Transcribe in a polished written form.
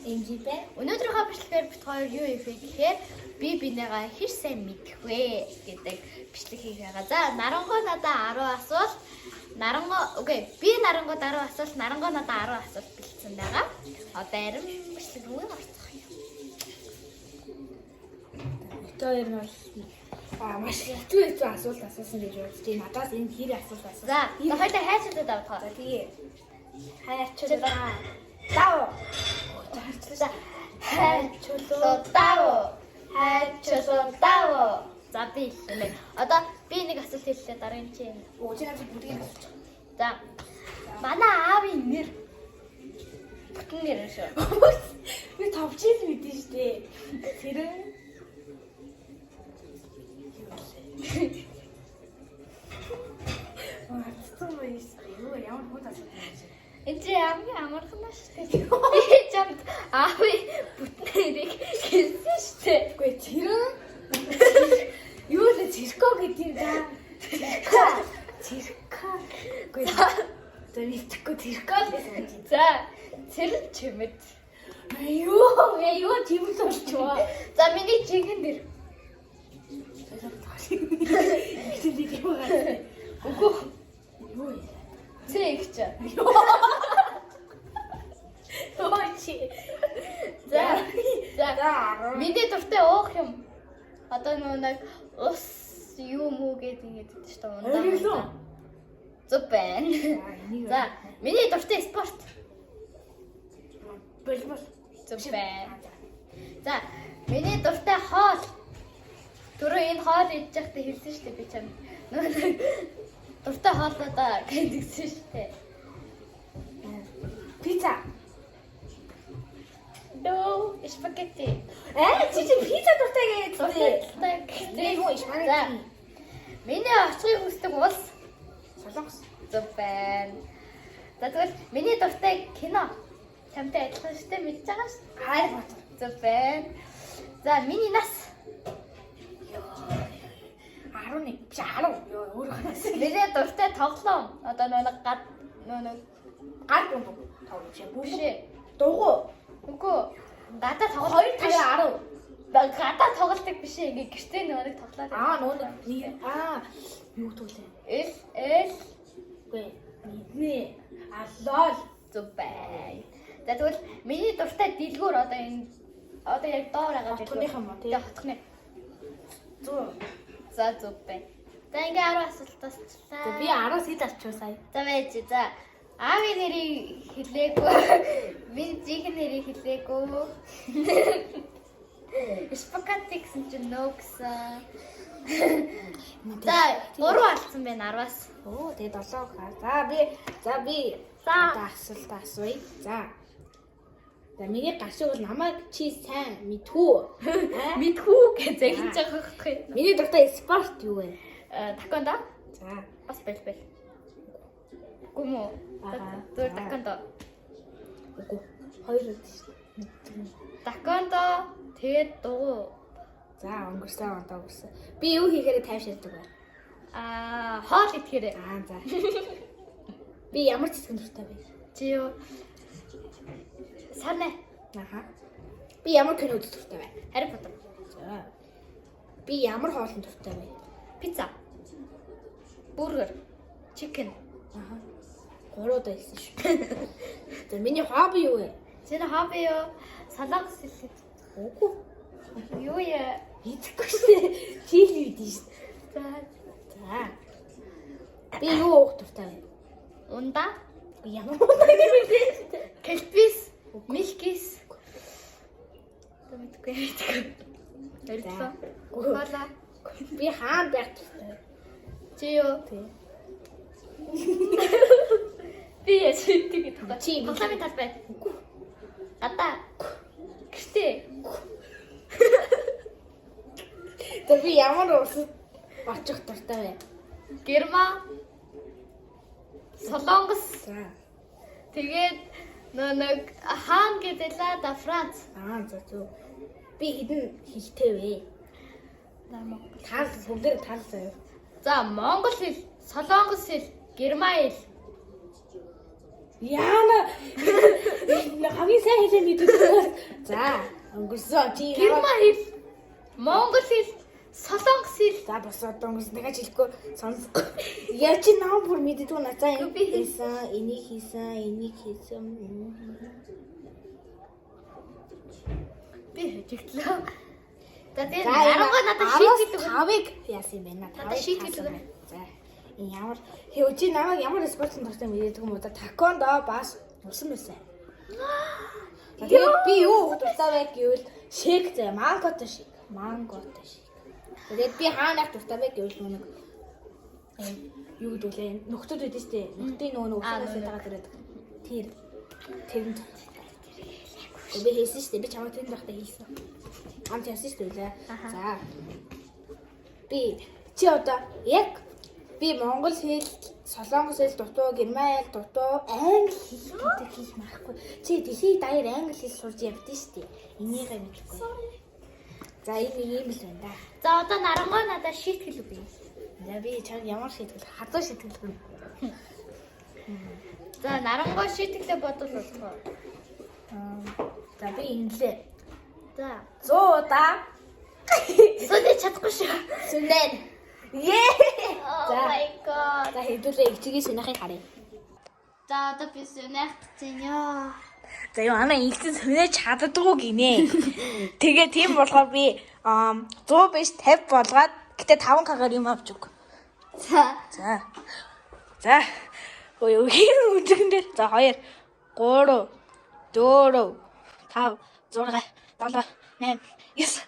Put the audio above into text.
MGP. Өнөөдрийнхөө бичлэгээр бит хоёр юу хийх вэ гэхээр би бинийгаа хэр сайн мэдэх вэ гэдэг бичлэг хийх байгаа. За, Нарангуй надад 10 асуулт. Би Нарангуйд 10 асуулт, Нарангуй надад 10 асуулт бэлдсэн байгаа. Одоо арим бичлэг рүү орцох юм. Тэр нь маш хэцүү асуулт асуусан гэж бодож байна. Надаас энэ хэр асуулт асуусан. За, хоёулаа хайчдад авах. Тэгээ. Хайчдад. Тав. За, хайчдад. За, би хэллээ. Одоо би нэг асуулт хэллээ дараагийн чинь. Чи надад бүгдийг асуучих. За. Манай аавын нэр бүтэн нэр шүү. Би товчил мэдэн штэ. Тэр ямар хот асуусан юм. Энд амархан шүү дээ. Би чамд аавын бүтэн нэрийг хэлсэн шүү дээ. Үгүй тэр юу л цирко гэдэг юм да. Цирко. Үгүй тэр цирко л гэсэн. За, цэрэг чимэд. Юу чимэд болчихоо. За, миний жинхэнэ нэр. Үгүй. Юу вэ? Цэгч. Тооч. За. Миний дуртай уух юм. Одоо нэг ус юу мүү гэдэг шүү дээ. Зүг байна. За, миний дуртай спорт. Болбол. Зүг байна. За, миний дуртай хоол. Түрүү энэ хоол идэж байхдаа хэлсэн шүү дээ би чам. Дуртай хоолнуудаа гэдгсэн шүү дээ. Пицца. Спагетти. Чи пицца дуртай гэдэг. Юу спагетти. Миний очихыг хүсдэг улс Солонгос. зүг байна. За тэгвэл миний дуртай кино. Чамтай адилхан шүү дээ мэдж байгаа шүү. Харри Поттер. Зүг байна. За миний нас 11. Биш 10. Өөрөө нас. Миний дуртай тоглоом. Одоо нэг гад гар бомб. Тоглоом шиг. биш. Дугуй. Үгүй. Гадаа тоглолт 2 50 10. Гадаа тоглолтыг биш ингээ гэртээ нэг тоглоод. Юу туулаа? Эл Үгүй. Мэднэ. Лол. зүг байна. За тэгвэл миний дуртай дэлгүүр одоо яг доор байгаа Хотхных юм уу, тий? Хотхны. Зүү. За зүг байна. За ингээ 10 асуулт тасчлаа. Би 10 хэд авчихв сая. За байж. За аавын нэрийг хэлээгүй. Миний жинхэнэ нэрийг хэлээгүй. Спагетти гэсэн чинь нөө гэсэн. За 3 алдсан байна 10-аас. Оо тэгээ 7 хаа. Би одоо асуулт асууя. За миний гашиг бол намайг чи сайн мэдхүү. Мэдхүү гэж хэлж байгаа хэрэг юм. Миний дуртай спорт юу вэ? Такондо. За. Бас бэл. Гүмү. Зүгээр такондо. Үгүй. Хоёр үгүй шүү. Такондо тэгээд дугуй. За өнгөрсөн одоо өнгөрсөн. Би юу хийхээр тайвширдаг вэ? Хоол идэхээр. За. Би ямар цэцгэн дуртай вэ? Чи юу? Санаа. Би ямар кино үзэх дуртай вэ? Harry Potter. За. Би ямар хоолны дуртай вэ? Пицца. Бургер. Chicken. Гуруудаа хэлсэн шүү. За миний хобби юу вэ? Чиний хобби юу? Солонгос хэлээ. Үгүй. Юу яа? Идэхгүй шүү. Чи л мэдэн шүү. За. Би юу уух дуртай вэ? Унда. Би ямар ундаа гэдэг вэ? Кэлбис. Милкис. Тэмэтгэв. Эрдэлээ. Кола. Би хаан байх дуртай. Чи юу? Би яж хийдэг гэдэг. Чи тоглоомын талбай. Гадаа. Гэртээ. Тэр би ямар улсад очих дуртай вэ? Герман. Солонгос. За. Тэгээд нэг хаан гэдэлээ да Франц. За зөв. Би хэдэн хэлтэй вэ? Тал бүгдээр тал заяа. За Монгол хэл, Солонгос хэл, Герман хэл. Яна хамгийн сайн хэлээ мэддэг. За, өнгөрсөн чи Герман хэл, Монгол хэл, Солонгос хэл. за бас одоо өнгөрсөн дахиад хэлэхгүй сонсохгүй. Яа чи наа бүр мэддэггүй наа. За Би хийсэн, энийг хийсэн. Би хэвчлээ. За тэгээ нарангуй надад шийдэл өгнө. 5-ыг яасан юм бэ? Надад шийдэл өгнө. За. Ямар чи намайг ямар спортын дуртай мэддэг юм уу? Такондо бас улсан байсан. Тэгээд би юу дуртай байг гэвэл шик зэ мангото шиг. Тэгээд би хаанах дуртай байг гэвэл нэг юу гэдүүлээ нөхдүүд байдсан шүү дээ. Нөхдийн нөгөө усаас ятагаад ирээд тэр би хийсэн шүү дээ. Би чамд тэнд байхдаа хийсэн. Хамт яасан шүү дээ. За. Би чи одоо яг би монгол хэл, солонгос хэл дутуу, герман хэл дутуу, англи хэл гэдэг хийх марахгүй. Чи дэлхийд даяар англи хэл сурж явдсан шүү дээ. Энийгээ мэдэхгүй. За энэ ийм л байна да. За одоо нарангуй надад шийтгэл өгье. За би чам ямар шийтгэл, хазуу шийтгэл өгнө. За нарангуй шийтгэлээ бодвол болох. За би инглээ. За 100 удаа сүлээ чадахгүй шүү. сүнэн. Oh За. my god. За хэдүүлээ ичгийн сүнэхийг харъя. За одоо би сүнэх гэсэн ёо. За юу ана инглээ сүнэж чаддгүй гинэ. Тэгээ тийм болохоор би 100 биш 50 болгоод гэтээ 5 хагаар юм авч өг. За. За. Ой хин үтгэндээ. За 2 3 4 5 6 7 8 9